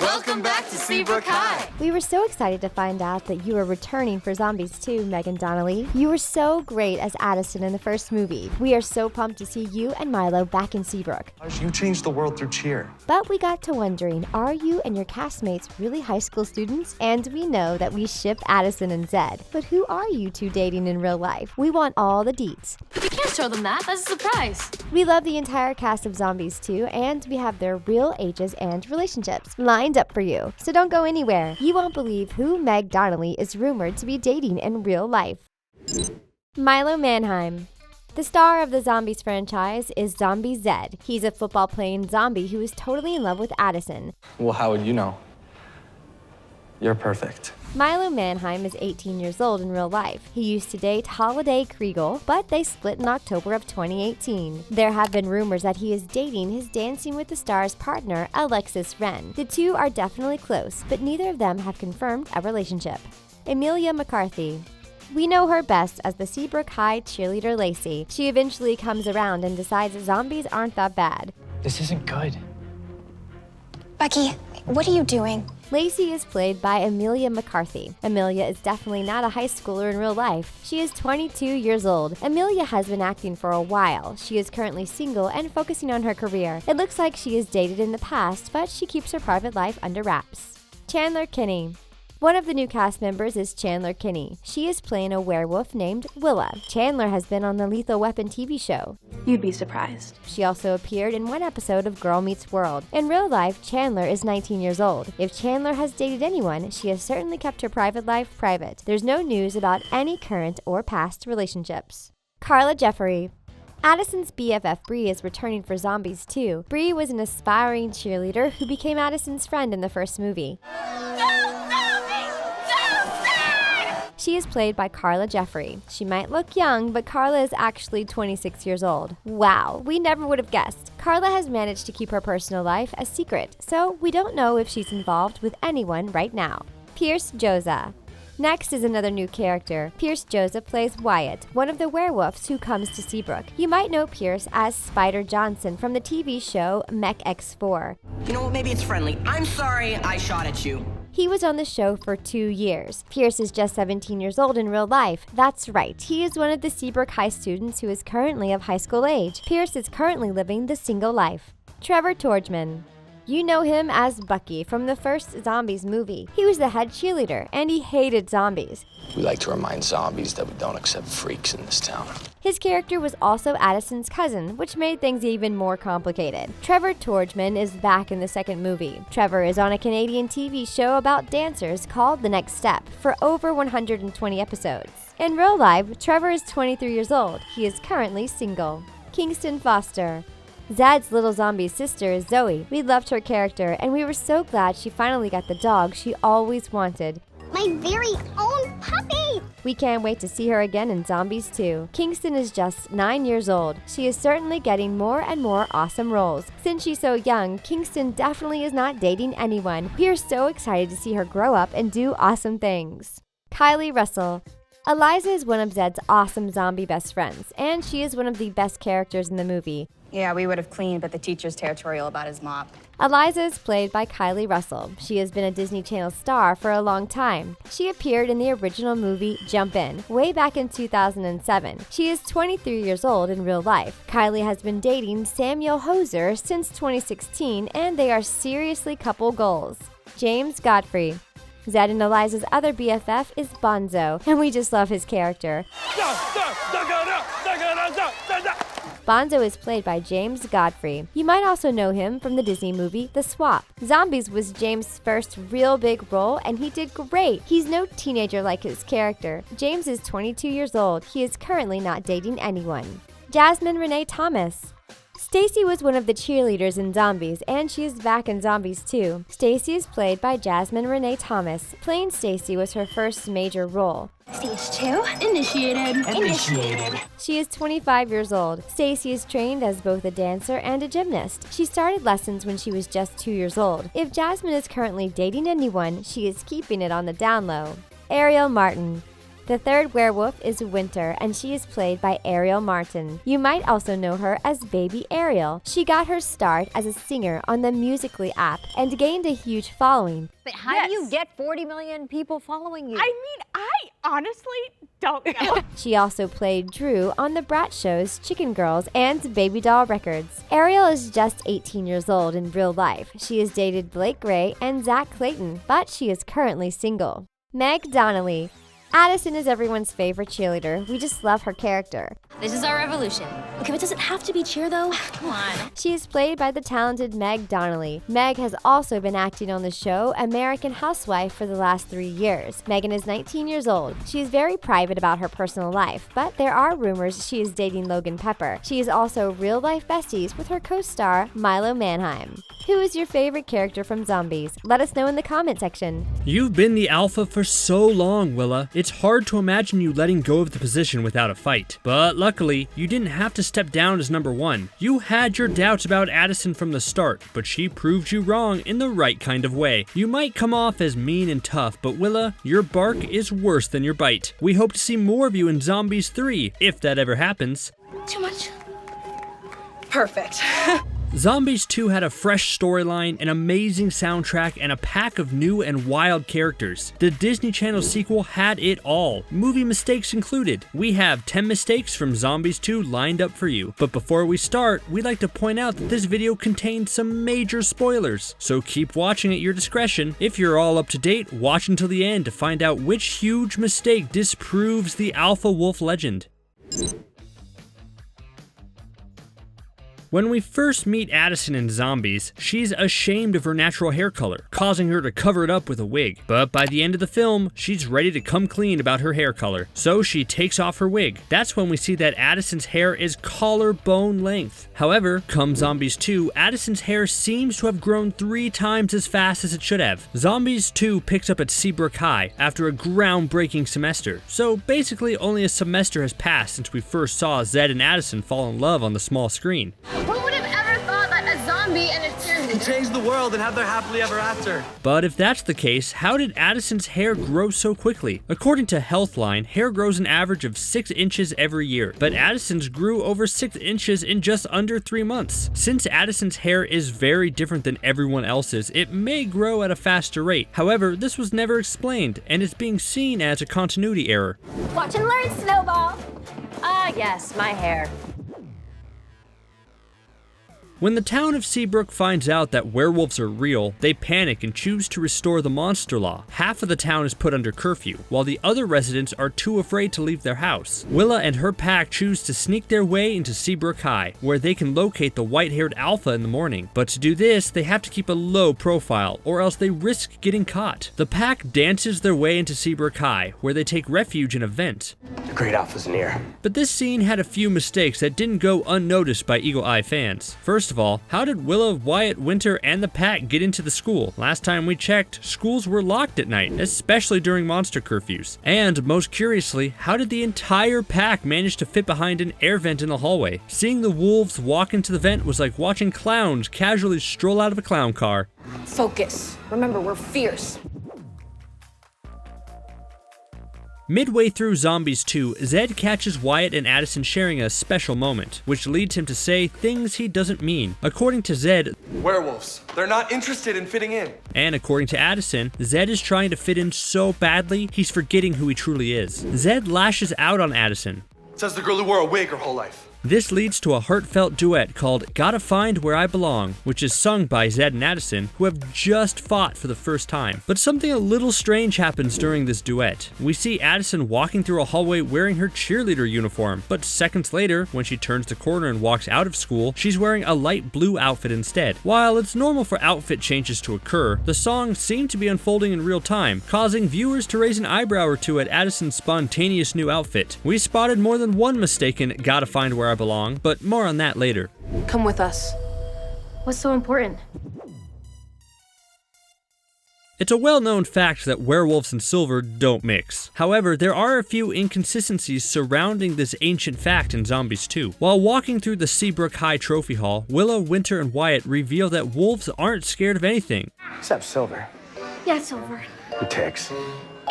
Welcome back to Seabrook High! We were so excited to find out that you were returning for Zombies 2, Megan Donnelly. You were so great as Addison in the first movie. We are so pumped to see you and Milo back in Seabrook. You changed the world through cheer. But we got to wondering, are you and your castmates really high school students? And we know that we ship Addison and Zed. But who are you two dating in real life? We want all the deets. You can't show them that. That's a surprise. We love the entire cast of Zombies 2, and we have their real ages and relationships lined up for you. So don't go anywhere. You won't believe who Meg Donnelly is rumored to be dating in real life. Milo Manheim. The star of the Zombies franchise is Zombie Zed. He's a football-playing zombie who is totally in love with Addison. Well, how would you know? You're perfect. Milo Manheim is 18 years old in real life. He used to date Holiday Kriegel, but they split in October of 2018. There have been rumors that he is dating his Dancing with the Stars partner, Alexis Wren. The two are definitely close, but neither of them have confirmed a relationship. Emilia McCarthy. We know her best as the Seabrook High cheerleader Lacey. She eventually comes around and decides that zombies aren't that bad. This isn't good. Bucky, what are you doing? Lacey is played by Emilia McCarthy. Emilia is definitely not a high schooler in real life. She is 22 years old. Emilia has been acting for a while. She is currently single and focusing on her career. It looks like she has dated in the past, but she keeps her private life under wraps. Chandler Kinney. One of the new cast members is Chandler Kinney. She is playing a werewolf named Willa. Chandler has been on the Lethal Weapon TV show. You'd be surprised. She also appeared in one episode of Girl Meets World. In real life, Chandler is 19 years old. If Chandler has dated anyone, she has certainly kept her private life private. There's no news about any current or past relationships. Carla Jeffrey. Addison's BFF Bree is returning for Zombies 2. Bree was an aspiring cheerleader who became Addison's friend in the first movie. She is played by Carla Jeffrey. She might look young, but Carla is actually 26 years old. Wow, we never would have guessed. Carla has managed to keep her personal life a secret, so we don't know if she's involved with anyone right now. Pierce Joza. Next is another new character. Pierce Joza plays Wyatt, one of the werewolves who comes to Seabrook. You might know Pierce as Spider Johnson from the TV show Mech X4. You know what, maybe it's friendly. I'm sorry I shot at you. He was on the show for 2 years. Pierce is just 17 years old in real life. That's right, he is one of the Seabrook High students who is currently of high school age. Pierce is currently living the single life. Trevor Torgman. You know him as Bucky from the first Zombies movie. He was the head cheerleader, and he hated zombies. We like to remind zombies that we don't accept freaks in this town. His character was also Addison's cousin, which made things even more complicated. Trevor Torgman is back in the second movie. Trevor is on a Canadian TV show about dancers called The Next Step for over 120 episodes. In real life, Trevor is 23 years old. He is currently single. Kingston Foster. Zed's little zombie sister is Zoe. We loved her character, and we were so glad she finally got the dog she always wanted. My very own puppy! We can't wait to see her again in Zombies 2. Kingston is just 9 years old. She is certainly getting more and more awesome roles. Since she's so young, Kingston definitely is not dating anyone. We are so excited to see her grow up and do awesome things. Kylie Russell. Eliza is one of Zed's awesome zombie best friends, and she is one of the best characters in the movie. Yeah, we would have cleaned, but the teacher's territorial about his mop. Eliza is played by Kylie Russell. She has been a Disney Channel star for a long time. She appeared in the original movie Jump In, way back in 2007. She is 23 years old in real life. Kylie has been dating Samuel Hoser since 2016, and they are seriously couple goals. James Godfrey. Zed and Eliza's other BFF is Bonzo, and we just love his character. Bonzo is played by James Godfrey. You might also know him from the Disney movie The Swap. Zombies was James' first real big role, and he did great. He's no teenager like his character. James is 22 years old. He is currently not dating anyone. Jasmine Renee Thomas. Stacy was one of the cheerleaders in Zombies, and she is back in Zombies too. Stacy is played by Jasmine Renee Thomas. Playing Stacy was her first major role. Stage 2? Initiated. She is 25 years old. Stacy is trained as both a dancer and a gymnast. She started lessons when she was just 2 years old. If Jasmine is currently dating anyone, she is keeping it on the down low. Ariel Martin. The third werewolf is Winter, and she is played by Ariel Martin. You might also know her as Baby Ariel. She got her start as a singer on the Musical.ly app and gained a huge following. But how do you get 40 million people following you? I mean, I honestly don't know. She also played Drew on the Brat shows Chicken Girls and Baby Doll Records. Ariel is just 18 years old in real life. She has dated Blake Gray and Zach Clayton, but she is currently single. Meg Donnelly. Addison is everyone's favorite cheerleader. We just love her character. This is our revolution. Okay, but does it have to be cheer though? Come on. She is played by the talented Meg Donnelly. Meg has also been acting on the show American Housewife for the last 3 years. Megan is 19 years old. She is very private about her personal life, but there are rumors she is dating Logan Pepper. She is also real-life besties with her co-star Milo Manheim. Who is your favorite character from Zombies? Let us know in the comment section. You've been the alpha for so long, Willa. It's hard to imagine you letting go of the position without a fight. But luckily, you didn't have to step down as number 1. You had your doubts about Addison from the start, but she proved you wrong in the right kind of way. You might come off as mean and tough, but Willa, your bark is worse than your bite. We hope to see more of you in Zombies 3, if that ever happens. Too much. Perfect. Zombies 2 had a fresh storyline, an amazing soundtrack, and a pack of new and wild characters. The Disney Channel sequel had it all, movie mistakes included. We have 10 mistakes from Zombies 2 lined up for you. But before we start, we'd like to point out that this video contains some major spoilers, so keep watching at your discretion. If you're all up to date, watch until the end to find out which huge mistake disproves the Alpha Wolf legend. When we first meet Addison in Zombies, she's ashamed of her natural hair color, causing her to cover it up with a wig. But by the end of the film, she's ready to come clean about her hair color, so she takes off her wig. That's when we see that Addison's hair is collarbone length. However, come Zombies 2, Addison's hair seems to have grown 3 times as fast as it should have. Zombies 2 picks up at Seabrook High after a groundbreaking semester, so basically only a semester has passed since we first saw Zed and Addison fall in love on the small screen. Who would have ever thought that a zombie and a cheerleader Change the world and have their happily ever after. But if that's the case, how did Addison's hair grow so quickly? According to Healthline, hair grows an average of 6 inches every year, but Addison's grew over 6 inches in just under 3 months. Since Addison's hair is very different than everyone else's, it may grow at a faster rate. However, this was never explained, and is being seen as a continuity error. Watch and learn, Snowball. Ah, yes, my hair. When the town of Seabrook finds out that werewolves are real, they panic and choose to restore the monster law. Half of the town is put under curfew, while the other residents are too afraid to leave their house. Willa and her pack choose to sneak their way into Seabrook High, where they can locate the white-haired Alpha in the morning. But to do this, they have to keep a low profile, or else they risk getting caught. The pack dances their way into Seabrook High, where they take refuge in a vent. The great Alpha's near. But this scene had a few mistakes that didn't go unnoticed by Eagle Eye fans. First of all, how did Willa, Wyatt, Winter, and the pack get into the school? Last time we checked, schools were locked at night, especially during monster curfews. And most curiously, how did the entire pack manage to fit behind an air vent in the hallway? Seeing the wolves walk into the vent was like watching clowns casually stroll out of a clown car. Focus. Remember, we're fierce. Midway through Zombies 2, Zed catches Wyatt and Addison sharing a special moment, which leads him to say things he doesn't mean. According to Zed, Werewolves. They're not interested in fitting in. and according to Addison, Zed is trying to fit in so badly, he's forgetting who he truly is. Zed lashes out on Addison. Says the girl who wore a wig her whole life. This leads to a heartfelt duet called Gotta Find Where I Belong, which is sung by Zed and Addison, who have just fought for the first time. But something a little strange happens during this duet. We see Addison walking through a hallway wearing her cheerleader uniform, but seconds later, when she turns the corner and walks out of school, she's wearing a light blue outfit instead. While it's normal for outfit changes to occur, the song seemed to be unfolding in real time, causing viewers to raise an eyebrow or two at Addison's spontaneous new outfit. We spotted more than one mistake in Gotta Find Where I Belong, but more on that later. Come with us. What's so important? It's a well-known fact that werewolves and silver don't mix. However, there are a few inconsistencies surrounding this ancient fact in Zombies 2. While walking through the Seabrook High Trophy Hall, Willa, Winter, and Wyatt reveal that wolves aren't scared of anything. Except Silver. Yeah, Silver. Who ticks?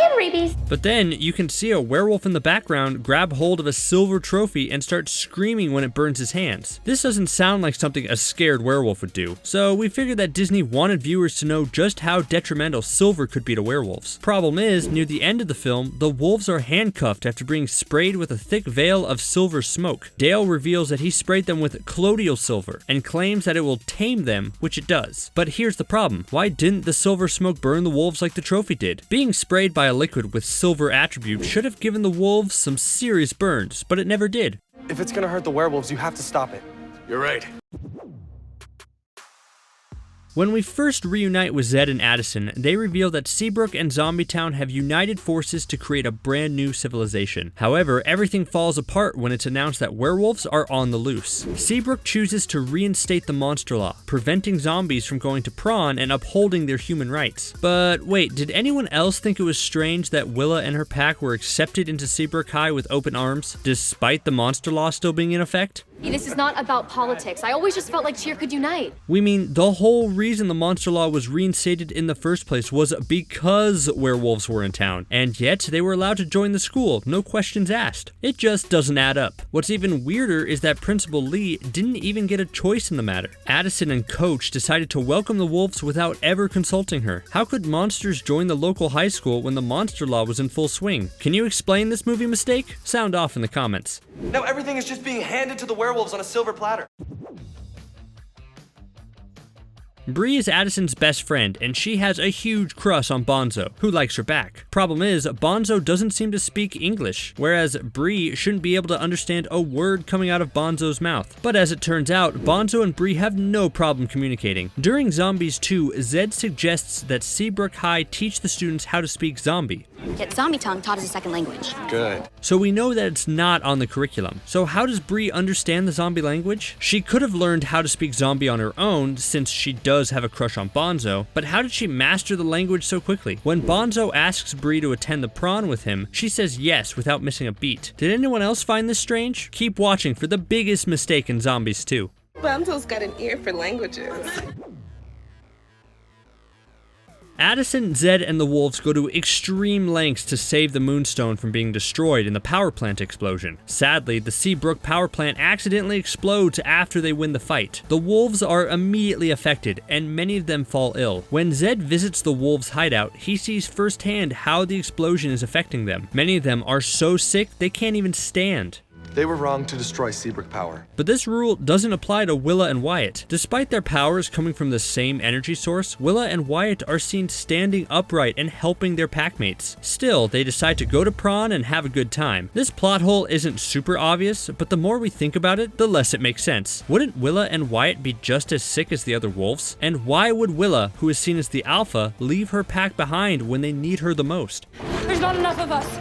And rabies. But then you can see a werewolf in the background grab hold of a silver trophy and start screaming when it burns his hands. This doesn't sound like something a scared werewolf would do, so we figured that Disney wanted viewers to know just how detrimental silver could be to werewolves. Problem is, near the end of the film, the wolves are handcuffed after being sprayed with a thick veil of silver smoke. Dale reveals that he sprayed them with colloidal silver and claims that it will tame them, which it does. But here's the problem. Why didn't the silver smoke burn the wolves like the trophy did? Being sprayed by a liquid with silver attributes should have given the wolves some serious burns, but it never did. If it's gonna hurt the werewolves, you have to stop it. You're right. When we first reunite with Zed and Addison, they reveal that Seabrook and Zombietown have united forces to create a brand new civilization. However, everything falls apart when it's announced that werewolves are on the loose. Seabrook chooses to reinstate the monster law, preventing zombies from going to prawn and upholding their human rights. But wait, did anyone else think it was strange that Willa and her pack were accepted into Seabrook High with open arms, despite the monster law still being in effect? This is not about politics. I always just felt like Cheer could unite. We mean the whole reason the monster law was reinstated in the first place was because werewolves were in town, and yet they were allowed to join the school, no questions asked. It just doesn't add up. What's even weirder is that Principal Lee didn't even get a choice in the matter. Addison and Coach decided to welcome the wolves without ever consulting her. How could monsters join the local high school when the monster law was in full swing? Can you explain this movie mistake? Sound off in the comments. Now everything is just being handed to the werewolves on a silver platter. Bree is Addison's best friend, and she has a huge crush on Bonzo, who likes her back. Problem is, Bonzo doesn't seem to speak English, whereas Bree shouldn't be able to understand a word coming out of Bonzo's mouth. But as it turns out, Bonzo and Bree have no problem communicating. During Zombies 2, Zed suggests that Seabrook High teach the students how to speak zombie. Get zombie tongue taught as a second language. Good. So we know that it's not on the curriculum. So how does Bree understand the zombie language? She could have learned how to speak zombie on her own, since she does have a crush on Bonzo, but how did she master the language so quickly? When Bonzo asks Bree to attend the prawn with him, she says yes without missing a beat. Did anyone else find this strange? Keep watching for the biggest mistake in Zombies 2. Bonzo's got an ear for languages. Addison, Zed, and the wolves go to extreme lengths to save the Moonstone from being destroyed in the power plant explosion. Sadly, the Seabrook power plant accidentally explodes after they win the fight. The wolves are immediately affected, and many of them fall ill. When Zed visits the wolves' hideout, he sees firsthand how the explosion is affecting them. Many of them are so sick they can't even stand. They were wrong to destroy Seabrook Power. But this rule doesn't apply to Willa and Wyatt. Despite their powers coming from the same energy source, Willa and Wyatt are seen standing upright and helping their packmates. Still, they decide to go to prawn and have a good time. This plot hole isn't super obvious, but the more we think about it, the less it makes sense. Wouldn't Willa and Wyatt be just as sick as the other wolves? And why would Willa, who is seen as the alpha, leave her pack behind when they need her the most? There's not enough of us.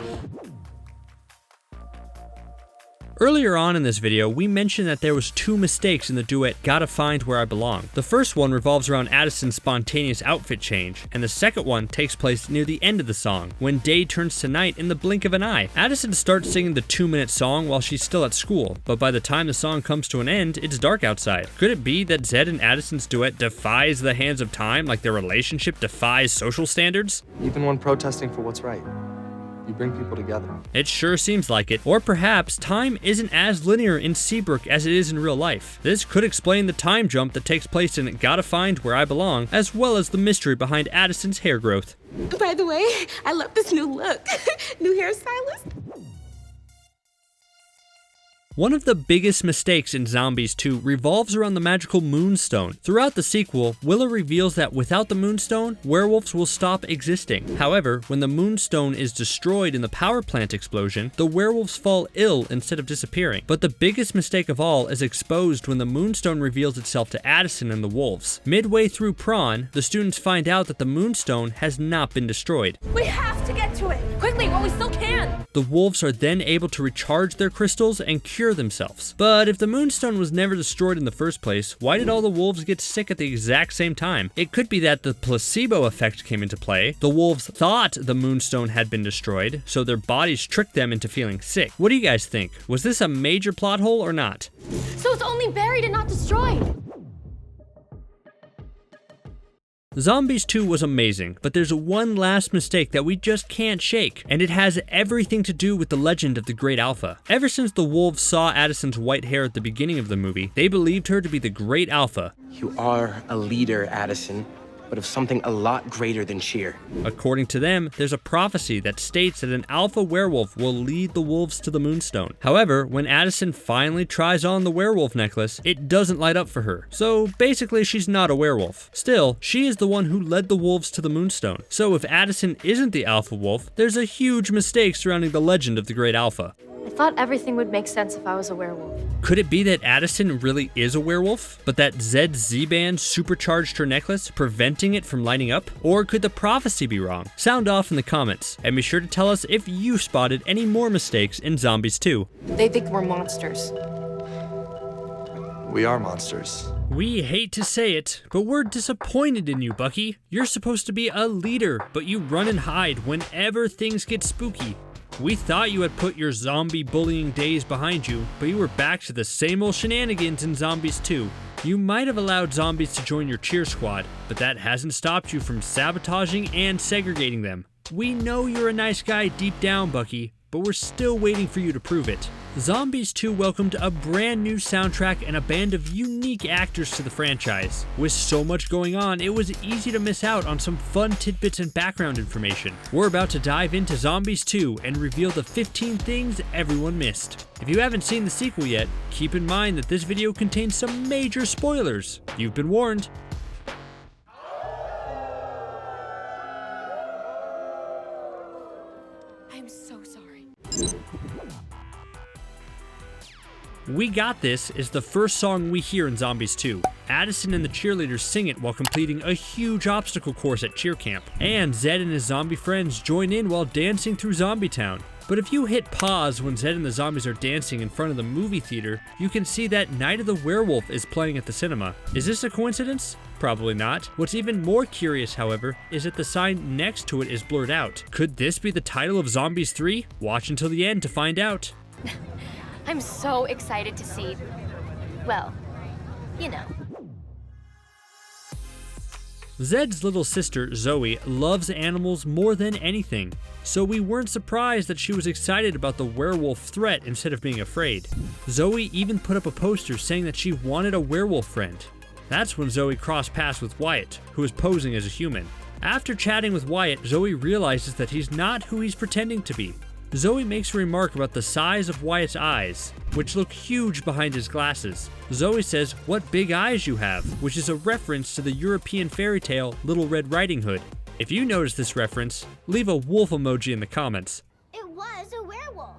Earlier on in this video, we mentioned that there was 2 mistakes in the duet Gotta Find Where I Belong. The first one revolves around Addison's spontaneous outfit change, and the second one takes place near the end of the song, when day turns to night in the blink of an eye. Addison starts singing the 2-minute song while she's still at school, but by the time the song comes to an end, it's dark outside. Could it be that Zed and Addison's duet defies the hands of time like their relationship defies social standards? Even when protesting for what's right, you bring people together. It sure seems like it. Or perhaps time isn't as linear in Seabrook as it is in real life. This could explain the time jump that takes place in Gotta Find Where I Belong, as well as the mystery behind Addison's hair growth. By the way, I love this new look. New hairstylist. One of the biggest mistakes in Zombies 2 revolves around the magical Moonstone. Throughout the sequel, Willa reveals that without the Moonstone, werewolves will stop existing. However, when the Moonstone is destroyed in the power plant explosion, the werewolves fall ill instead of disappearing. But the biggest mistake of all is exposed when the Moonstone reveals itself to Addison and the wolves. Midway through prawn, the students find out that the Moonstone has not been destroyed. We have to get to it. Quickly, while we still can. The wolves are then able to recharge their crystals and cure themselves. But if the Moonstone was never destroyed in the first place, why did all the wolves get sick at the exact same time? It could be that the placebo effect came into play. The wolves thought the Moonstone had been destroyed, so their bodies tricked them into feeling sick. What do you guys think? Was this a major plot hole or not? So it's only buried and not destroyed. Zombies 2 was amazing, but there's one last mistake that we just can't shake, and it has everything to do with the legend of the Great Alpha. Ever since the wolves saw Addison's white hair at the beginning of the movie, they believed her to be the Great Alpha. You are a leader, Addison, but of something a lot greater than cheer. According to them, there's a prophecy that states that an alpha werewolf will lead the wolves to the Moonstone. However, when Addison finally tries on the werewolf necklace, it doesn't light up for her. So basically, she's not a werewolf. Still, she is the one who led the wolves to the Moonstone. So if Addison isn't the alpha wolf, there's a huge mistake surrounding the legend of the Great Alpha. I thought everything would make sense if I was a werewolf. Could it be that Addison really is a werewolf, but that Zed's Z-band supercharged her necklace, preventing it from lighting up? Or could the prophecy be wrong? Sound off in the comments, and be sure to tell us if you spotted any more mistakes in Zombies 2. They think we're monsters. We are monsters. We hate to say it, but we're disappointed in you, Bucky. You're supposed to be a leader, but you run and hide whenever things get spooky. We thought you had put your zombie bullying days behind you, but you were back to the same old shenanigans in Zombies 2. You might have allowed zombies to join your cheer squad, but that hasn't stopped you from sabotaging and segregating them. We know you're a nice guy deep down, Bucky, but we're still waiting for you to prove it. Zombies 2 welcomed a brand new soundtrack and a band of unique actors to the franchise. With so much going on, it was easy to miss out on some fun tidbits and background information. We're about to dive into Zombies 2 and reveal the 15 things everyone missed. If you haven't seen the sequel yet, keep in mind that this video contains some major spoilers. You've been warned. I'm so sorry. We Got This is the first song we hear in Zombies 2. Addison and the cheerleaders sing it while completing a huge obstacle course at cheer camp. And Zed and his zombie friends join in while dancing through Zombie Town. But if you hit pause when Zed and the zombies are dancing in front of the movie theater, you can see that Night of the Werewolf is playing at the cinema. Is this a coincidence? Probably not. What's even more curious, however, is that the sign next to it is blurred out. Could this be the title of Zombies 3? Watch until the end to find out. I'm so excited to see, well, you know. Zed's little sister, Zoe, loves animals more than anything, so we weren't surprised that she was excited about the werewolf threat instead of being afraid. Zoe even put up a poster saying that she wanted a werewolf friend. That's when Zoe crossed paths with Wyatt, who was posing as a human. After chatting with Wyatt, Zoe realizes that he's not who he's pretending to be. Zoe makes a remark about the size of Wyatt's eyes, which look huge behind his glasses. Zoe says, "What big eyes you have," which is a reference to the European fairy tale Little Red Riding Hood. If you notice this reference, leave a wolf emoji in the comments. It was a werewolf.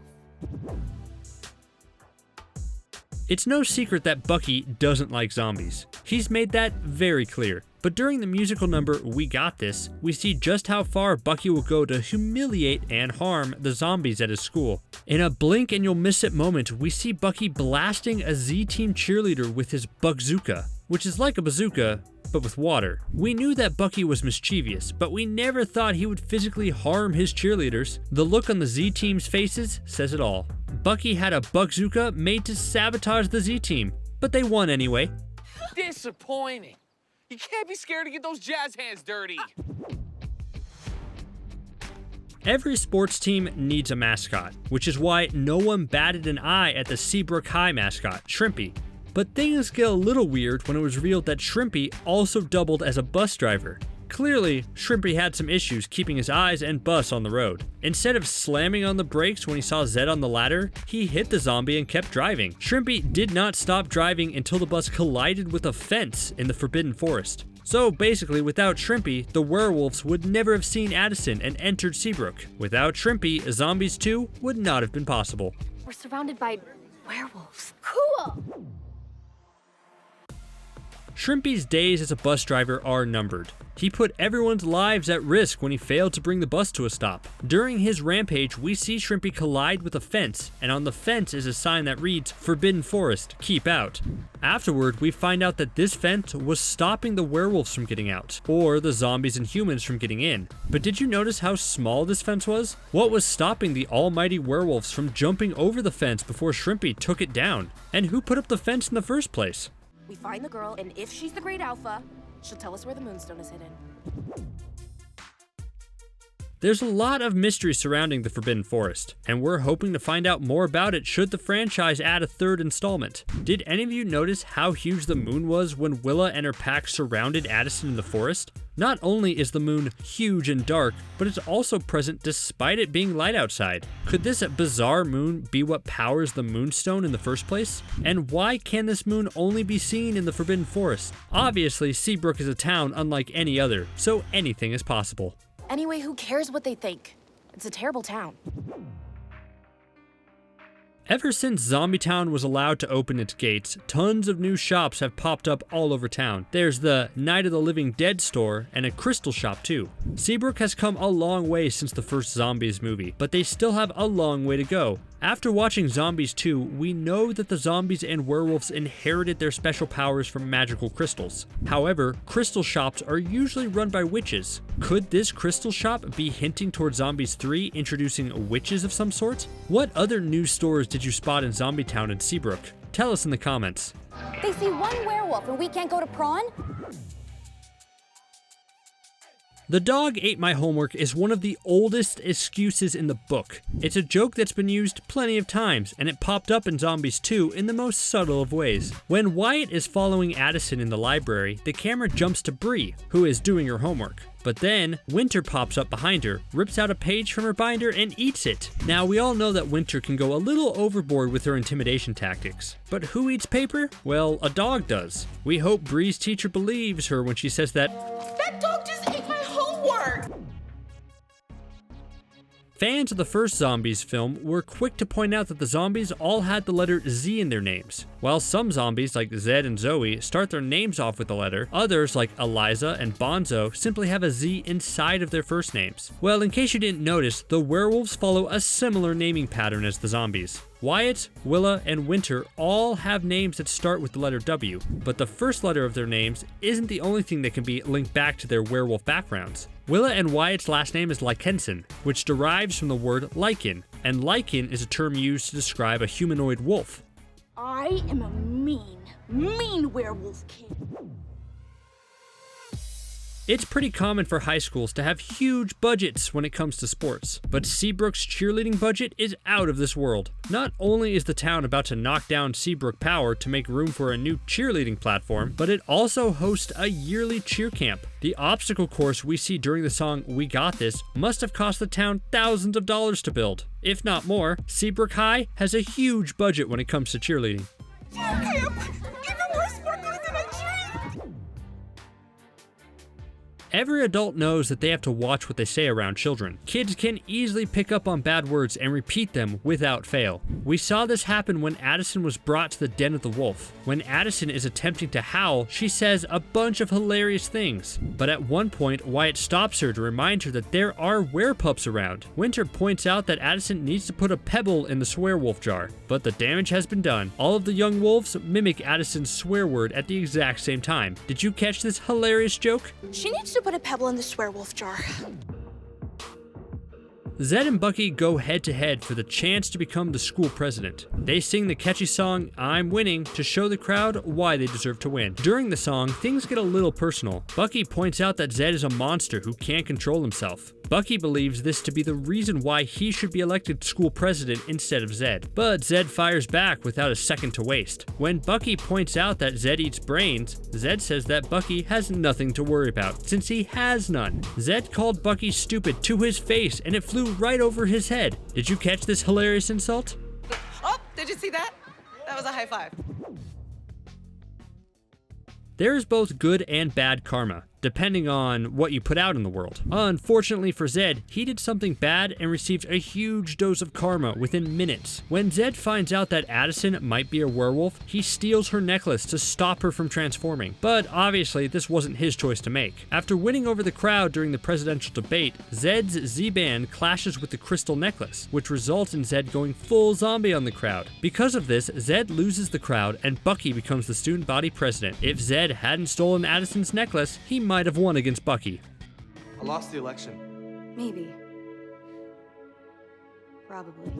It's no secret that Bucky doesn't like zombies. He's made that very clear. But during the musical number We Got This, we see just how far Bucky will go to humiliate and harm the zombies at his school. In a blink and you'll miss it moment, we see Bucky blasting a Z-Team cheerleader with his bazooka, which is like a bazooka, but with water. We knew that Bucky was mischievous, but we never thought he would physically harm his cheerleaders. The look on the Z-Team's faces says it all. Bucky had a bazooka made to sabotage the Z-Team, but they won anyway. Disappointing. You can't be scared to get those jazz hands dirty. Every sports team needs a mascot, which is why no one batted an eye at the Seabrook High mascot, Shrimpy. But things get a little weird when it was revealed that Shrimpy also doubled as a bus driver. Clearly, Shrimpy had some issues keeping his eyes and bus on the road. Instead of slamming on the brakes when he saw Zed on the ladder, he hit the zombie and kept driving. Shrimpy did not stop driving until the bus collided with a fence in the Forbidden Forest. So basically, without Shrimpy, the werewolves would never have seen Addison and entered Seabrook. Without Shrimpy, Zombies 2 would not have been possible. We're surrounded by werewolves. Cool. Shrimpy's days as a bus driver are numbered. He put everyone's lives at risk when he failed to bring the bus to a stop. During his rampage, we see Shrimpy collide with a fence, and on the fence is a sign that reads, "Forbidden Forest, keep out." Afterward, we find out that this fence was stopping the werewolves from getting out, or the zombies and humans from getting in. But did you notice how small this fence was? What was stopping the almighty werewolves from jumping over the fence before Shrimpy took it down? And who put up the fence in the first place? We find the girl, and if she's the Great Alpha, she'll tell us where the Moonstone is hidden. There's a lot of mystery surrounding the Forbidden Forest, and we're hoping to find out more about it should the franchise add a third installment. Did any of you notice how huge the moon was when Willa and her pack surrounded Addison in the forest? Not only is the moon huge and dark, but it's also present despite it being light outside. Could this bizarre moon be what powers the Moonstone in the first place? And why can this moon only be seen in the Forbidden Forest? Obviously, Seabrook is a town unlike any other, so anything is possible. Anyway, who cares what they think? It's a terrible town. Ever since Zombietown was allowed to open its gates, tons of new shops have popped up all over town. There's the Night of the Living Dead store and a crystal shop too. Seabrook has come a long way since the first Zombies movie, but they still have a long way to go. After watching Zombies 2, we know that the zombies and werewolves inherited their special powers from magical crystals. However, crystal shops are usually run by witches. Could this crystal shop be hinting towards Zombies 3, introducing witches of some sort? What other new stores did you spot in Zombietown and Seabrook? Tell us in the comments. They see one werewolf and we can't go to prawn? The dog ate my homework is one of the oldest excuses in the book. It's a joke that's been used plenty of times, and it popped up in Zombies 2 in the most subtle of ways. When Wyatt is following Addison in the library, the camera jumps to Bree, who is doing her homework. But then, Winter pops up behind her, rips out a page from her binder, and eats it. Now, we all know that Winter can go a little overboard with her intimidation tactics. But who eats paper? Well, a dog does. We hope Bree's teacher believes her when she says that, That dog just ate my homework! Fans of the first Zombies film were quick to point out that the zombies all had the letter Z in their names. While some zombies, like Zed and Zoe, start their names off with the letter, others, like Eliza and Bonzo, simply have a Z inside of their first names. Well, in case you didn't notice, the werewolves follow a similar naming pattern as the zombies. Wyatt, Willa, and Winter all have names that start with the letter W, but the first letter of their names isn't the only thing that can be linked back to their werewolf backgrounds. Willa and Wyatt's last name is Lykensen, which derives from the word lichen, and lichen is a term used to describe a humanoid wolf. I am a mean werewolf kid. It's pretty common for high schools to have huge budgets when it comes to sports, but Seabrook's cheerleading budget is out of this world. Not only is the town about to knock down Seabrook Power to make room for a new cheerleading platform, but it also hosts a yearly cheer camp. The obstacle course we see during the song We Got This must have cost the town thousands of dollars to build. If not more, Seabrook High has a huge budget when it comes to cheerleading. Cheer camp! Even more sparkly than a dream! Every adult knows that they have to watch what they say around children. Kids can easily pick up on bad words and repeat them without fail. We saw this happen when Addison was brought to the den of the wolf. When Addison is attempting to howl, she says a bunch of hilarious things. But at one point, Wyatt stops her to remind her that there are werepups around. Winter points out that Addison needs to put a pebble in the swearwolf jar, but the damage has been done. All of the young wolves mimic Addison's swear word at the exact same time. Did you catch this hilarious joke? She needs to put a pebble in the swearwolf jar. Zed and Bucky go head to head for the chance to become the school president. They sing the catchy song, I'm Winning, to show the crowd why they deserve to win. During the song, things get a little personal. Bucky points out that Zed is a monster who can't control himself. Bucky believes this to be the reason why he should be elected school president instead of Zed. But Zed fires back without a second to waste. When Bucky points out that Zed eats brains, Zed says that Bucky has nothing to worry about, since he has none. Zed called Bucky stupid to his face, and it flew right over his head. Did you catch this hilarious insult? Oh, did you see that? That was a high five. There is both good and bad karma, depending on what you put out in the world. Unfortunately for Zed, he did something bad and received a huge dose of karma within minutes. When Zed finds out that Addison might be a werewolf, he steals her necklace to stop her from transforming. But obviously, this wasn't his choice to make. After winning over the crowd during the presidential debate, Zed's Z-band clashes with the crystal necklace, which results in Zed going full zombie on the crowd. Because of this, Zed loses the crowd and Bucky becomes the student body president. If Zed hadn't stolen Addison's necklace, he might have won against Bucky. I lost the election. Maybe. Probably.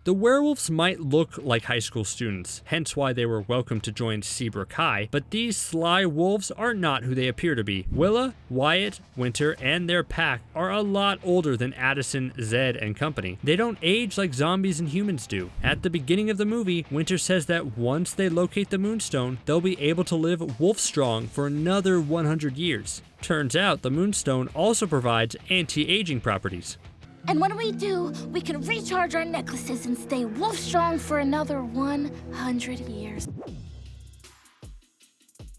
The werewolves might look like high school students, hence why they were welcome to join Seabrook High, but these sly wolves are not who they appear to be. Willa, Wyatt, Winter, and their pack are a lot older than Addison, Zed, and company. They don't age like zombies and humans do. At the beginning of the movie, Winter says that once they locate the Moonstone, they'll be able to live wolf strong for another 100 years. Turns out the Moonstone also provides anti-aging properties. And when we do, we can recharge our necklaces and stay wolf strong for another 100 years.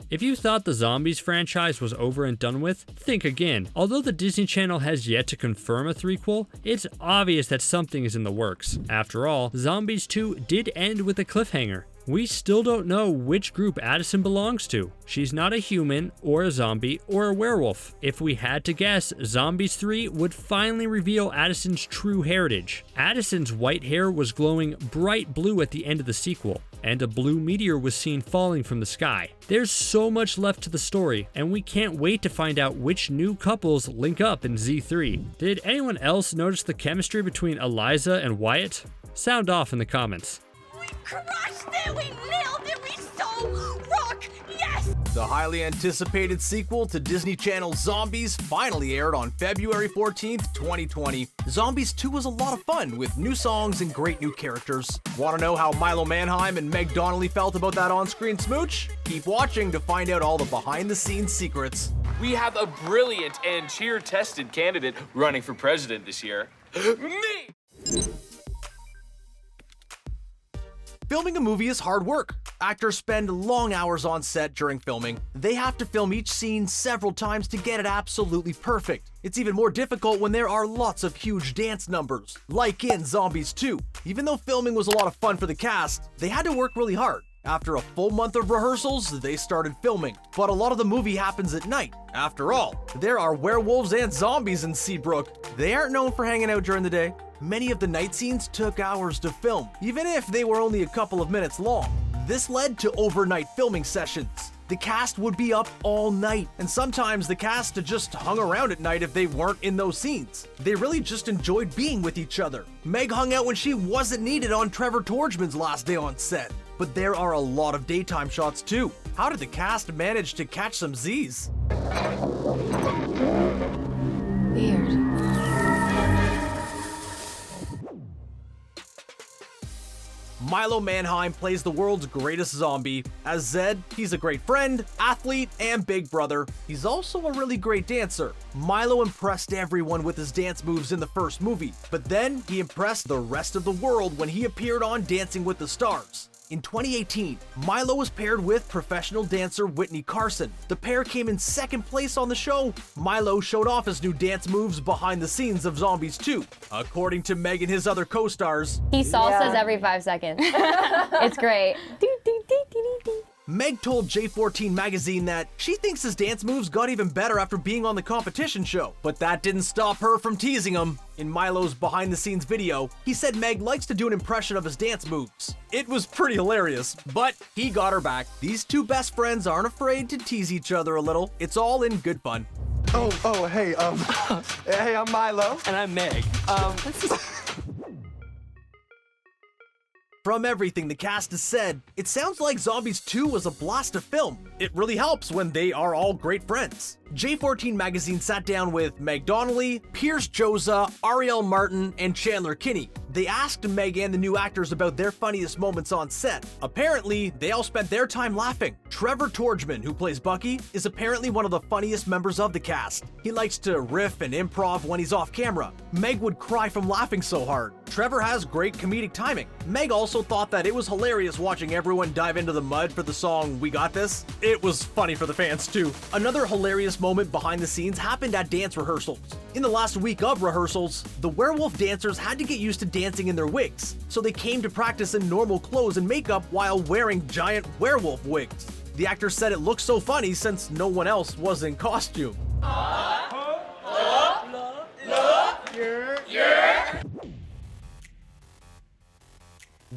If you thought the Zombies franchise was over and done with, think again. Although the Disney Channel has yet to confirm a threequel, it's obvious that something is in the works. After all, Zombies 2 did end with a cliffhanger. We still don't know which group Addison belongs to. She's not a human, or a zombie, or a werewolf. If we had to guess, Zombies 3 would finally reveal Addison's true heritage. Addison's white hair was glowing bright blue at the end of the sequel, and a blue meteor was seen falling from the sky. There's so much left to the story, and we can't wait to find out which new couples link up in Z3. Did anyone else notice the chemistry between Eliza and Wyatt? Sound off in the comments. We crushed it! We nailed it! We so rock! Yes! The highly anticipated sequel to Disney Channel's Zombies finally aired on February 14th, 2020. Zombies 2 was a lot of fun with new songs and great new characters. Want to know how Milo Manheim and Meg Donnelly felt about that on-screen smooch? Keep watching to find out all the behind-the-scenes secrets. We have a brilliant and cheer-tested candidate running for president this year. Me! Filming a movie is hard work. Actors spend long hours on set during filming. They have to film each scene several times to get it absolutely perfect. It's even more difficult when there are lots of huge dance numbers, like in Zombies 2. Even though filming was a lot of fun for the cast, they had to work really hard. After a full month of rehearsals, they started filming. But a lot of the movie happens at night. After all, there are werewolves and zombies in Seabrook. They aren't known for hanging out during the day. Many of the night scenes took hours to film, even if they were only a couple of minutes long. This led to overnight filming sessions. The cast would be up all night, and sometimes the cast just hung around at night if they weren't in those scenes. They really just enjoyed being with each other. Meg hung out when she wasn't needed on Trevor Torgman's last day on set. But there are a lot of daytime shots too. How did the cast manage to catch some Z's? Weird. Milo Manheim plays the world's greatest zombie. As Zed, he's a great friend, athlete, and big brother. He's also a really great dancer. Milo impressed everyone with his dance moves in the first movie, but then he impressed the rest of the world when he appeared on Dancing with the Stars. In 2018, Milo was paired with professional dancer Whitney Carson. The pair came in second place on the show. Milo showed off his new dance moves behind the scenes of Zombies 2. According to Meg and his other co-stars, he salsas every 5 seconds. It's great. Meg told J14 magazine that she thinks his dance moves got even better after being on the competition show, but that didn't stop her from teasing him. In Milo's behind-the-scenes video, he said Meg likes to do an impression of his dance moves. It was pretty hilarious, but he got her back. These two best friends aren't afraid to tease each other a little. It's all in good fun. Hey, hey, I'm Milo. And I'm Meg. From everything the cast has said, it sounds like Zombies 2 was a blast to film. It really helps when they are all great friends. J14 magazine sat down with Meg Donnelly, Pierce Joza, Ariel Martin, and Chandler Kinney. They asked Meg and the new actors about their funniest moments on set. Apparently, they all spent their time laughing. Trevor Torgman, who plays Bucky, is apparently one of the funniest members of the cast. He likes to riff and improv when he's off camera. Meg would cry from laughing so hard. Trevor has great comedic timing. Meg also thought that it was hilarious watching everyone dive into the mud for the song We Got This. It was funny for the fans too. Another hilarious moment behind the scenes happened at dance rehearsals. In the last week of rehearsals, the werewolf dancers had to get used to dancing in their wigs, so they came to practice in normal clothes and makeup while wearing giant werewolf wigs. The actors said it looked so funny since no one else was in costume.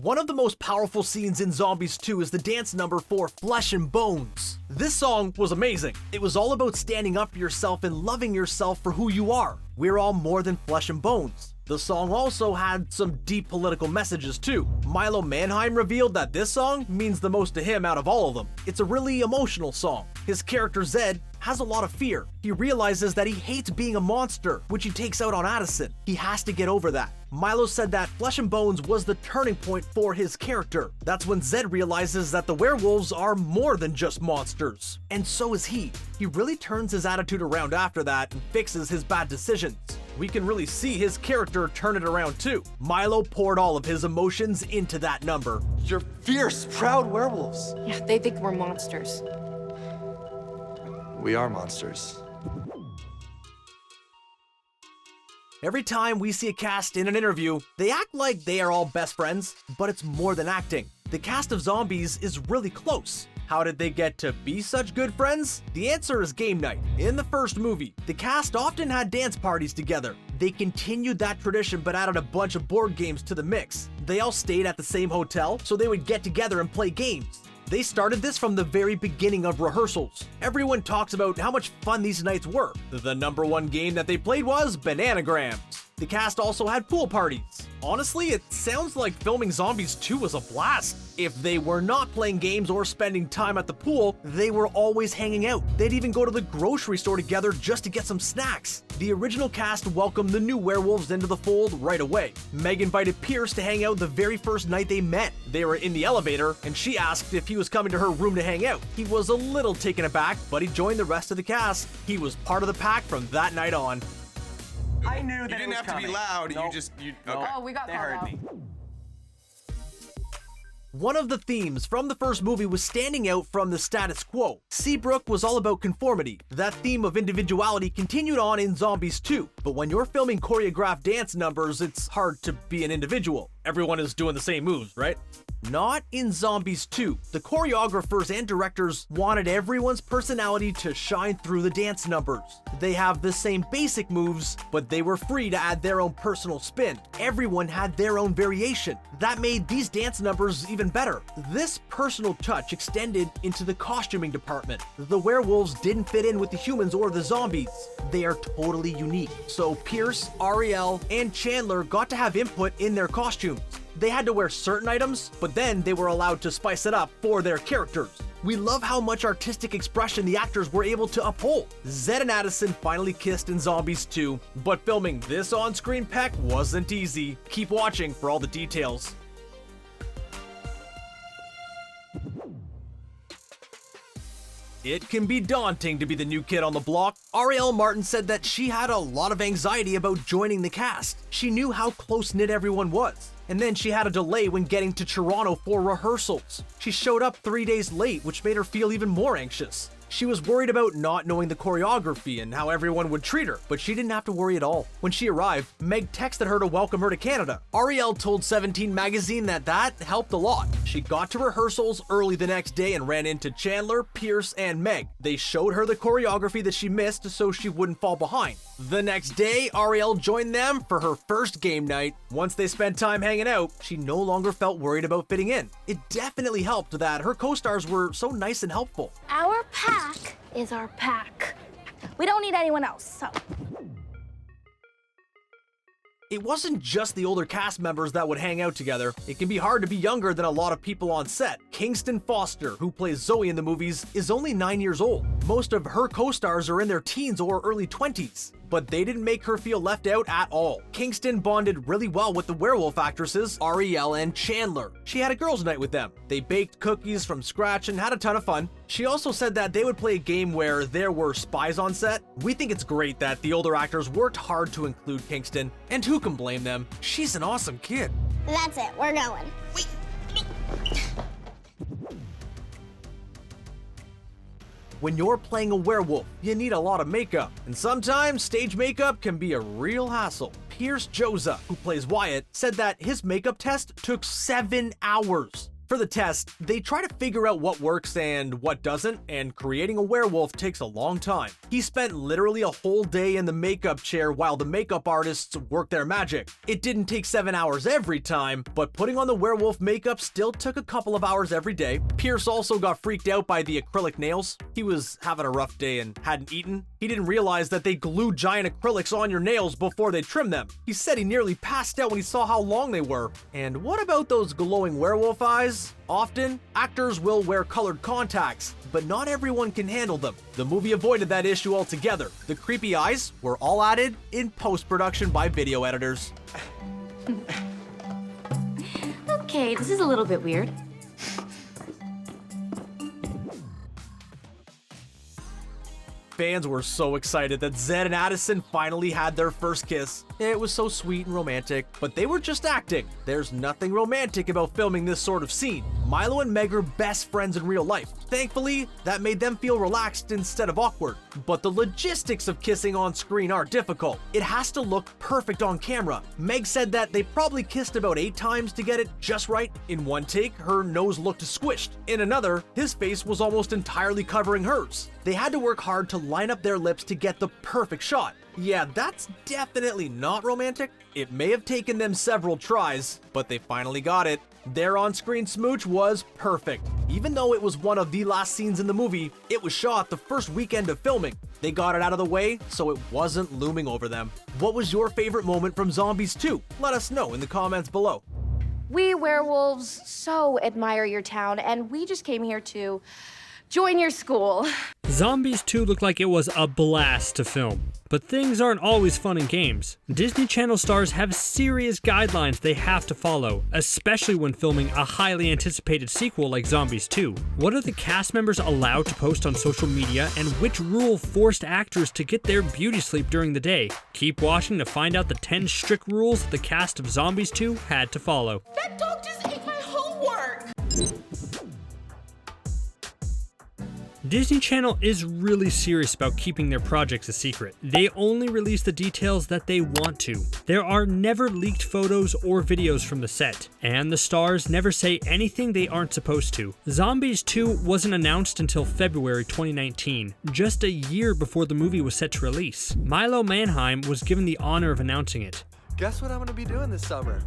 One of the most powerful scenes in Zombies 2 is the dance number for Flesh and Bones. This song was amazing. It was all about standing up for yourself and loving yourself for who you are. We're all more than flesh and bones. The song also had some deep political messages too. Milo Mannheim revealed that this song means the most to him out of all of them. It's a really emotional song. His character Zed has a lot of fear. He realizes that he hates being a monster, which he takes out on Addison. He has to get over that. Milo said that Flesh and Bones was the turning point for his character. That's when Zed realizes that the werewolves are more than just monsters. And so is he. He really turns his attitude around after that and fixes his bad decisions. We can really see his character turn it around too. Milo poured all of his emotions into that number. You're fierce, proud werewolves. Yeah, they think we're monsters. We are monsters. Every time we see a cast in an interview, they act like they are all best friends, but it's more than acting. The cast of Zombies is really close. How did they get to be such good friends? The answer is game night. In the first movie, the cast often had dance parties together. They continued that tradition but added a bunch of board games to the mix. They all stayed at the same hotel, so they would get together and play games. They started this from the very beginning of rehearsals. Everyone talks about how much fun these nights were. The number one game that they played was Bananagrams. The cast also had pool parties. Honestly, it sounds like filming Zombies 2 was a blast. If they were not playing games or spending time at the pool, they were always hanging out. They'd even go to the grocery store together just to get some snacks. The original cast welcomed the new werewolves into the fold right away. Meg invited Pierce to hang out the very first night they met. They were in the elevator, and she asked if he was coming to her room to hang out. He was a little taken aback, but he joined the rest of the cast. He was part of the pack from that night on. I knew that you didn't have to be loud. Nope. Okay. Oh, we got They called heard out. me. One of the themes from the first movie was standing out from the status quo. Seabrook was all about conformity. That theme of individuality continued on in Zombies 2, but when you're filming choreographed dance numbers, it's hard to be an individual. Everyone is doing the same moves, right? Not in Zombies 2. The choreographers and directors wanted everyone's personality to shine through the dance numbers. They have the same basic moves, but they were free to add their own personal spin. Everyone had their own variation. That made these dance numbers even better. This personal touch extended into the costuming department. The werewolves didn't fit in with the humans or the zombies. They are totally unique. So Pierce, Ariel, and Chandler got to have input in their costumes. They had to wear certain items, but then they were allowed to spice it up for their characters. We love how much artistic expression the actors were able to uphold. Zed and Addison finally kissed in Zombies 2, but filming this on-screen peck wasn't easy. Keep watching for all the details. It can be daunting to be the new kid on the block. Ariel Martin said that she had a lot of anxiety about joining the cast. She knew how close-knit everyone was. And then she had a delay when getting to Toronto for rehearsals. She showed up 3 days late, which made her feel even more anxious. She was worried about not knowing the choreography and how everyone would treat her, but she didn't have to worry at all. When she arrived, Meg texted her to welcome her to Canada. Ariel told 17 magazine that helped a lot. She got to rehearsals early the next day and ran into Chandler, Pierce, and Meg. They showed her the choreography that she missed so she wouldn't fall behind. The next day, Ariel joined them for her first game night. Once they spent time hanging out, she no longer felt worried about fitting in. It definitely helped that her co-stars were so nice and helpful. Our pack is our pack. We don't need anyone else, so. It wasn't just the older cast members that would hang out together. It can be hard to be younger than a lot of people on set. Kingston Foster, who plays Zoe in the movies, is only 9 years old. Most of her co-stars are in their teens or early 20s. But they didn't make her feel left out at all. Kingston bonded really well with the werewolf actresses, Ariel and Chandler. She had a girls' night with them. They baked cookies from scratch and had a ton of fun. She also said that they would play a game where there were spies on set. We think it's great that the older actors worked hard to include Kingston, and who can blame them? She's an awesome kid. That's it, we're going. When you're playing a werewolf, you need a lot of makeup, and sometimes stage makeup can be a real hassle. Pierce Joza, who plays Wyatt, said that his makeup test took 7 hours. For the test, they try to figure out what works and what doesn't, and creating a werewolf takes a long time. He spent literally a whole day in the makeup chair while the makeup artists worked their magic. It didn't take 7 hours every time, but putting on the werewolf makeup still took a couple of hours every day. Pierce also got freaked out by the acrylic nails. He was having a rough day and hadn't eaten. He didn't realize that they glue giant acrylics on your nails before they trim them. He said he nearly passed out when he saw how long they were. And what about those glowing werewolf eyes? Often, actors will wear colored contacts, but not everyone can handle them. The movie avoided that issue altogether. The creepy eyes were all added in post-production by video editors. Okay, this is a little bit weird. Fans were so excited that Zed and Addison finally had their first kiss. It was so sweet and romantic, but they were just acting. There's nothing romantic about filming this sort of scene. Milo and Meg are best friends in real life. Thankfully, that made them feel relaxed instead of awkward. But the logistics of kissing on screen are difficult. It has to look perfect on camera. Meg said that they probably kissed about 8 times to get it just right. In one take, her nose looked squished. In another, his face was almost entirely covering hers. They had to work hard to line up their lips to get the perfect shot. Yeah, that's definitely not romantic. It may have taken them several tries, but they finally got it. Their on-screen smooch was perfect. Even though it was one of the last scenes in the movie, it was shot the first weekend of filming. They got it out of the way, so it wasn't looming over them. What was your favorite moment from Zombies 2? Let us know in the comments below. We werewolves so admire your town, and we just came here to join your school. Zombies 2 looked like it was a blast to film. But things aren't always fun in games. Disney Channel stars have serious guidelines they have to follow, especially when filming a highly anticipated sequel like Zombies 2. What are the cast members allowed to post on social media, and which rule forced actors to get their beauty sleep during the day? Keep watching to find out the 10 strict rules the cast of Zombies 2 had to follow. That dog just ate my homework! Disney Channel is really serious about keeping their projects a secret. They only release the details that they want to. There are never leaked photos or videos from the set, and the stars never say anything they aren't supposed to. Zombies 2 wasn't announced until February 2019, just a year before the movie was set to release. Milo Manheim was given the honor of announcing it. Guess what I'm gonna be doing this summer?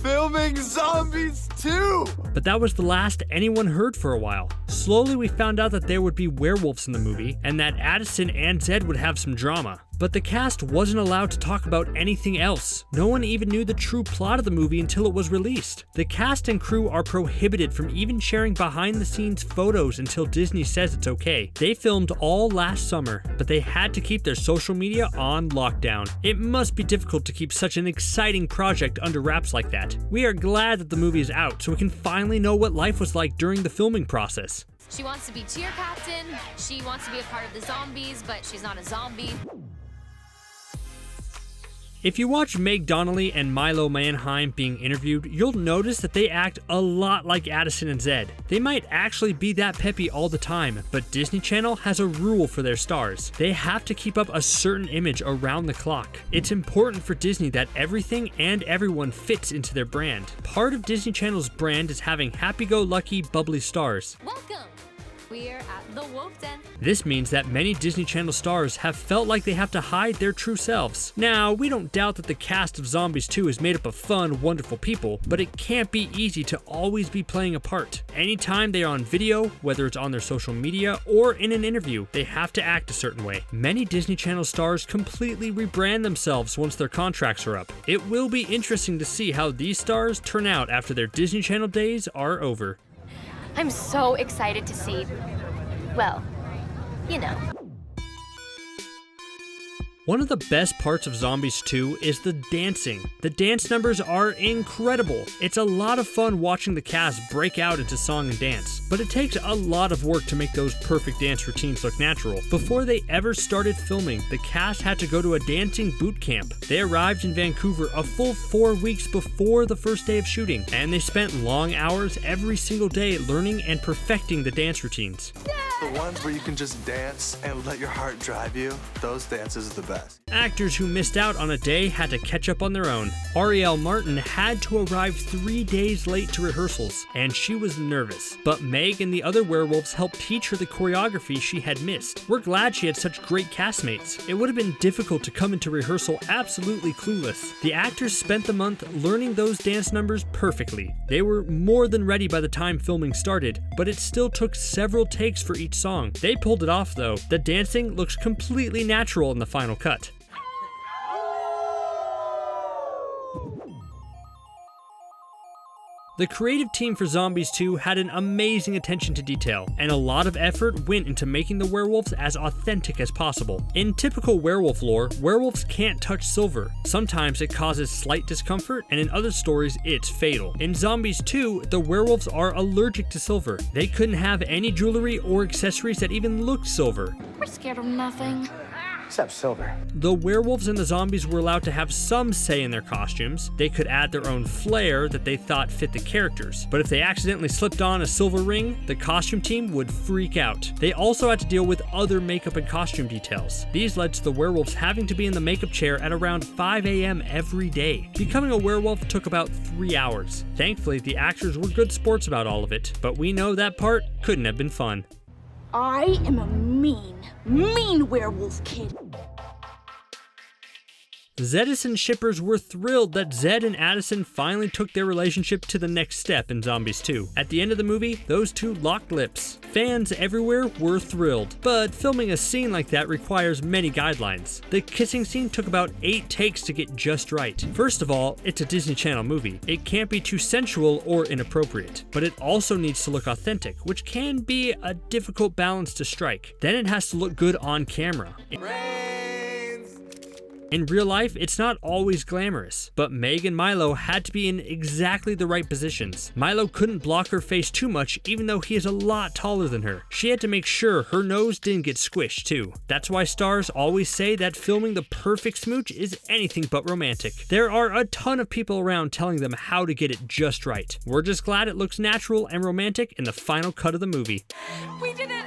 Filming Zombies 2! But that was the last anyone heard for a while. Slowly we found out that there would be werewolves in the movie, and that Addison and Zed would have some drama. But the cast wasn't allowed to talk about anything else. No one even knew the true plot of the movie until it was released. The cast and crew are prohibited from even sharing behind-the-scenes photos until Disney says it's okay. They filmed all last summer, but they had to keep their social media on lockdown. It must be difficult to keep such an exciting project under wraps like that. We are glad that the movie is out so we can finally know what life was like during the filming process. She wants to be cheer captain, she wants to be a part of the zombies, but she's not a zombie. If you watch Meg Donnelly and Milo Manheim being interviewed, you'll notice that they act a lot like Addison and Zed. They might actually be that peppy all the time, but Disney Channel has a rule for their stars. They have to keep up a certain image around the clock. It's important for Disney that everything and everyone fits into their brand. Part of Disney Channel's brand is having happy-go-lucky, bubbly stars. Welcome! We're at the Wolf Den. This means that many Disney Channel stars have felt like they have to hide their true selves. Now, we don't doubt that the cast of Zombies 2 is made up of fun, wonderful people, but it can't be easy to always be playing a part. Anytime they are on video, whether it's on their social media or in an interview, they have to act a certain way. Many Disney Channel stars completely rebrand themselves once their contracts are up. It will be interesting to see how these stars turn out after their Disney Channel days are over. I'm so excited to see, well, you know. One of the best parts of Zombies 2 is the dancing. The dance numbers are incredible. It's a lot of fun watching the cast break out into song and dance, but it takes a lot of work to make those perfect dance routines look natural. Before they ever started filming, the cast had to go to a dancing boot camp. They arrived in Vancouver a full 4 weeks before the first day of shooting, and they spent long hours every single day learning and perfecting the dance routines. The ones where you can just dance and let your heart drive you, those dances are the best. fast. Actors who missed out on a day had to catch up on their own. Arielle Martin had to arrive 3 days late to rehearsals, and she was nervous. But Meg and the other werewolves helped teach her the choreography she had missed. We're glad she had such great castmates. It would have been difficult to come into rehearsal absolutely clueless. The actors spent the month learning those dance numbers perfectly. They were more than ready by the time filming started, but it still took several takes for each song. They pulled it off though. The dancing looks completely natural in the final cut. The creative team for Zombies 2 had an amazing attention to detail, and a lot of effort went into making the werewolves as authentic as possible. In typical werewolf lore, werewolves can't touch silver. Sometimes it causes slight discomfort, and in other stories, it's fatal. In Zombies 2, the werewolves are allergic to silver. They couldn't have any jewelry or accessories that even looked silver. We're scared of nothing. Except silver. The werewolves and the zombies were allowed to have some say in their costumes. They could add their own flair that they thought fit the characters. But if they accidentally slipped on a silver ring, the costume team would freak out. They also had to deal with other makeup and costume details. These led to the werewolves having to be in the makeup chair at around 5 a.m. every day. Becoming a werewolf took about 3 hours. Thankfully, the actors were good sports about all of it, but we know that part couldn't have been fun. I am a mean werewolf kid. Zedison shippers were thrilled that Zed and Addison finally took their relationship to the next step in Zombies 2. At the end of the movie, those two locked lips. Fans everywhere were thrilled, but filming a scene like that requires many guidelines. The kissing scene took about 8 takes to get just right. First of all, it's a Disney Channel movie. It can't be too sensual or inappropriate, but it also needs to look authentic, which can be a difficult balance to strike. Then it has to look good on camera. In real life, it's not always glamorous, but Meg and Milo had to be in exactly the right positions. Milo couldn't block her face too much, even though he is a lot taller than her. She had to make sure her nose didn't get squished too. That's why stars always say that filming the perfect smooch is anything but romantic. There are a ton of people around telling them how to get it just right. We're just glad it looks natural and romantic in the final cut of the movie. We did it!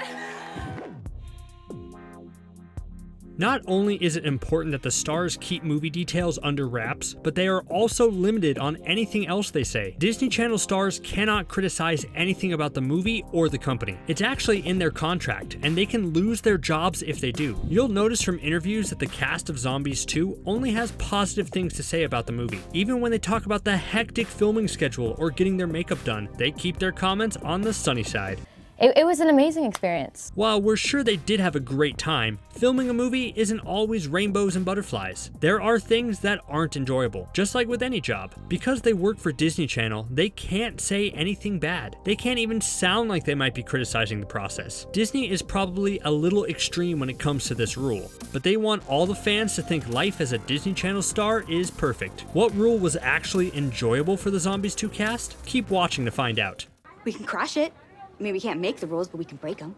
Not only is it important that the stars keep movie details under wraps, but they are also limited on anything else they say. Disney Channel stars cannot criticize anything about the movie or the company. It's actually in their contract, and they can lose their jobs if they do. You'll notice from interviews that the cast of Zombies 2 only has positive things to say about the movie. Even when they talk about the hectic filming schedule or getting their makeup done, they keep their comments on the sunny side. It was an amazing experience. While we're sure they did have a great time, filming a movie isn't always rainbows and butterflies. There are things that aren't enjoyable, just like with any job. Because they work for Disney Channel, they can't say anything bad. They can't even sound like they might be criticizing the process. Disney is probably a little extreme when it comes to this rule, but they want all the fans to think life as a Disney Channel star is perfect. What rule was actually enjoyable for the Zombies 2 cast? Keep watching to find out. We can crash it. I mean, we can't make the rules, but we can break them.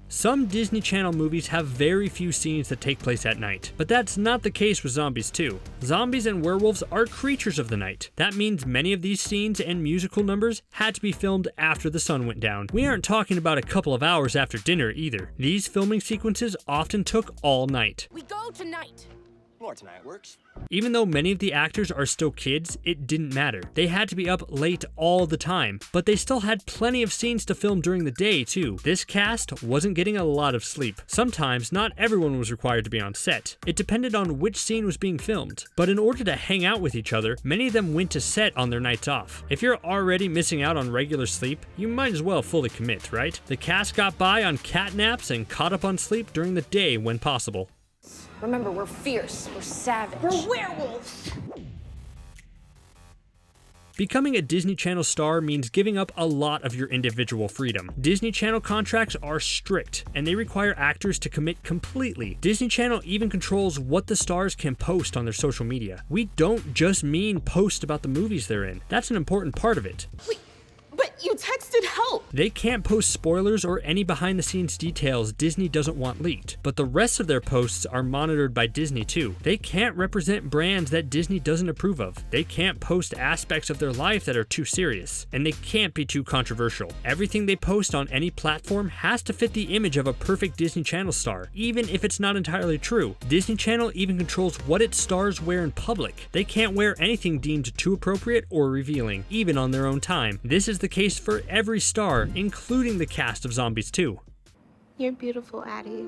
Some Disney Channel movies have very few scenes that take place at night, but that's not the case with Zombies 2. Zombies and werewolves are creatures of the night. That means many of these scenes and musical numbers had to be filmed after the sun went down. We aren't talking about a couple of hours after dinner either. These filming sequences often took all night. We go tonight. More tonight works. Even though many of the actors are still kids, it didn't matter. They had to be up late all the time, but they still had plenty of scenes to film during the day too. This cast wasn't getting a lot of sleep. Sometimes not everyone was required to be on set. It depended on which scene was being filmed. But in order to hang out with each other, many of them went to set on their nights off. If you're already missing out on regular sleep, you might as well fully commit, right? The cast got by on cat naps and caught up on sleep during the day when possible. Remember, we're fierce, we're savage. We're werewolves. Becoming a Disney Channel star means giving up a lot of your individual freedom. Disney Channel contracts are strict, and they require actors to commit completely. Disney Channel even controls what the stars can post on their social media. We don't just mean post about the movies they're in. That's an important part of it. But You texted help! They can't post spoilers or any behind the scenes details Disney doesn't want leaked, but the rest of their posts are monitored by Disney too. They can't represent brands that Disney doesn't approve of. They can't post aspects of their life that are too serious, and they can't be too controversial. Everything they post on any platform has to fit the image of a perfect Disney Channel star, even if it's not entirely true. Disney Channel even controls what its stars wear in public. They can't wear anything deemed too appropriate or revealing, even on their own time. This is the case for every star, including the cast of Zombies 2. You're beautiful, Addie.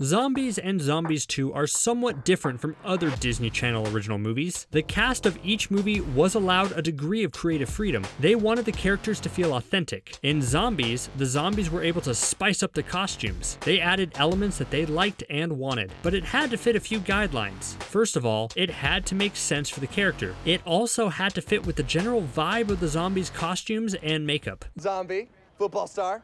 Zombies and Zombies 2 are somewhat different from other Disney Channel original movies. The cast of each movie was allowed a degree of creative freedom. They wanted the characters to feel authentic. In Zombies, the zombies were able to spice up the costumes. They added elements that they liked and wanted, but it had to fit a few guidelines. First of all, it had to make sense for the character. It also had to fit with the general vibe of the zombies' costumes and makeup. Zombie, football star,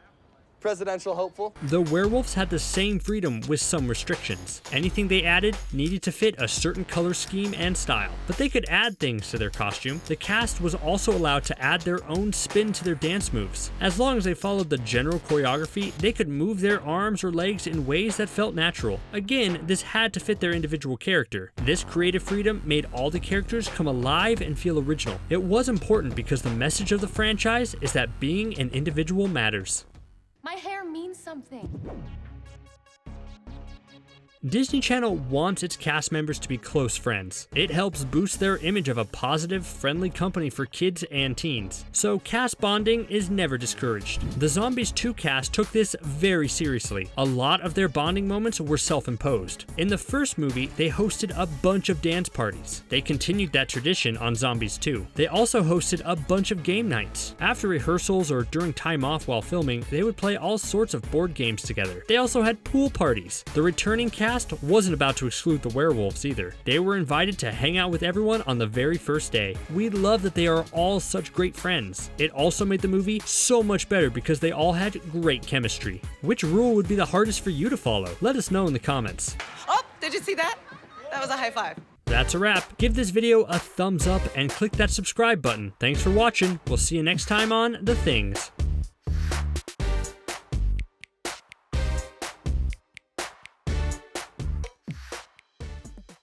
presidential hopeful. The werewolves had the same freedom with some restrictions. Anything they added needed to fit a certain color scheme and style, but they could add things to their costume. The cast was also allowed to add their own spin to their dance moves. As long as they followed the general choreography, they could move their arms or legs in ways that felt natural. Again, this had to fit their individual character. This creative freedom made all the characters come alive and feel original. It was important because the message of the franchise is that being an individual matters. My hair means something. Disney Channel wants its cast members to be close friends. It helps boost their image of a positive, friendly company for kids and teens. So cast bonding is never discouraged. The Zombies 2 cast took this very seriously. A lot of their bonding moments were self-imposed. In the first movie, they hosted a bunch of dance parties. They continued that tradition on Zombies 2. They also hosted a bunch of game nights. After rehearsals or during time off while filming, they would play all sorts of board games together. They also had pool parties. The returning cast wasn't about to exclude the werewolves either. They were invited to hang out with everyone on the very first day. We love that they are all such great friends. It also made the movie so much better because they all had great chemistry. Which rule would be the hardest for you to follow? Let us know in the comments. Oh, did you see that? That was a high five. That's a wrap. Give this video a thumbs up and click that subscribe button. Thanks for watching. We'll see you next time on The Things.